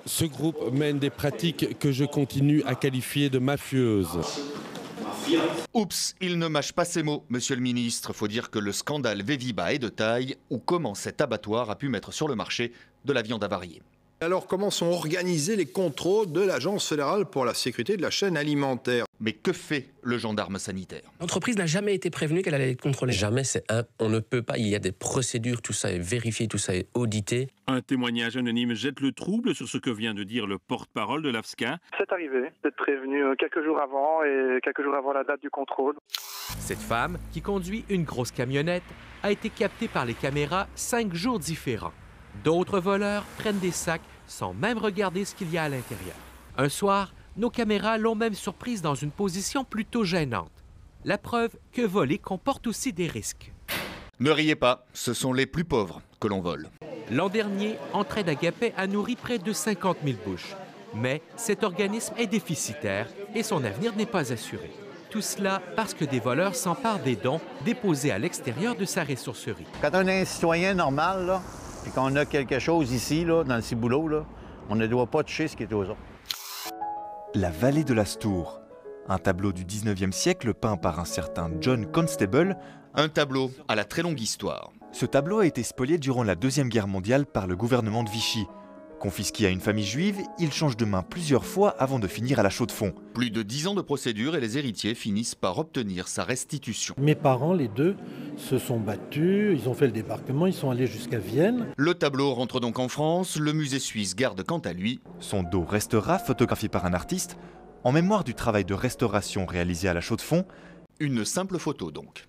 Ce groupe mène des pratiques que je continue à qualifier de mafieuses. Oups, il ne mâche pas ses mots, monsieur le ministre. Faut dire que le scandale Véviba est de taille, ou comment cet abattoir a pu mettre sur le marché de la viande avariée. Alors comment sont organisés les contrôles de l'Agence fédérale pour la sécurité de la chaîne alimentaire? Mais que fait le gendarme sanitaire? L'entreprise n'a jamais été prévenue qu'elle allait être contrôlée. Jamais, on ne peut pas, il y a des procédures, tout ça est vérifié, tout ça est audité. Un témoignage anonyme jette le trouble sur ce que vient de dire le porte-parole de l'AFSCA. C'est arrivé d'être prévenu quelques jours avant et quelques jours avant la date du contrôle. Cette femme, qui conduit une grosse camionnette, a été captée par les caméras 5 jours différents. D'autres voleurs prennent des sacs sans même regarder ce qu'il y a à l'intérieur. Un soir, nos caméras l'ont même surprise dans une position plutôt gênante. La preuve que voler comporte aussi des risques. Ne riez pas, ce sont les plus pauvres que l'on vole. L'an dernier, Entraide Agapay a nourri près de 50 000 bouches. Mais cet organisme est déficitaire et son avenir n'est pas assuré. Tout cela parce que des voleurs s'emparent des dons déposés à l'extérieur de sa ressourcerie. Quand on est un citoyen normal, là, puis qu'on a quelque chose ici, là, dans le ciboulot, là, on ne doit pas toucher ce qui est aux autres. La vallée de l'Astour, un tableau du 19e siècle peint par un certain John Constable. Un tableau à la très longue histoire. Ce tableau a été spolié durant la Deuxième Guerre mondiale par le gouvernement de Vichy. Confisqué à une famille juive, il change de main plusieurs fois avant de finir à la Chaux-de-Fonds. Plus de 10 ans de procédure et les héritiers finissent par obtenir sa restitution. Mes parents, les deux, se sont battus, ils ont fait le débarquement, ils sont allés jusqu'à Vienne. Le tableau rentre donc en France, le musée suisse garde quant à lui. Son dos restera, photographié par un artiste, en mémoire du travail de restauration réalisé à la Chaux-de-Fonds. Une simple photo donc.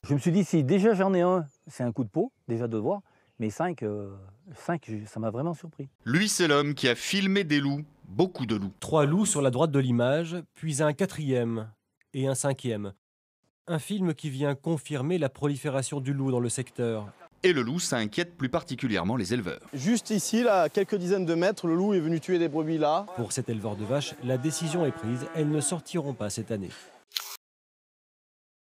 Je me suis dit, si déjà j'en ai un, c'est un coup de peau, déjà de voir. Mais 5, ça m'a vraiment surpris. Lui, c'est l'homme qui a filmé des loups, beaucoup de loups. 3 loups sur la droite de l'image, puis un 4e et un 5e. Un film qui vient confirmer la prolifération du loup dans le secteur. Et le loup, ça inquiète plus particulièrement les éleveurs. Juste ici, là, à quelques dizaines de mètres, le loup est venu tuer des brebis là. Pour cet éleveur de vaches, la décision est prise, elles ne sortiront pas cette année.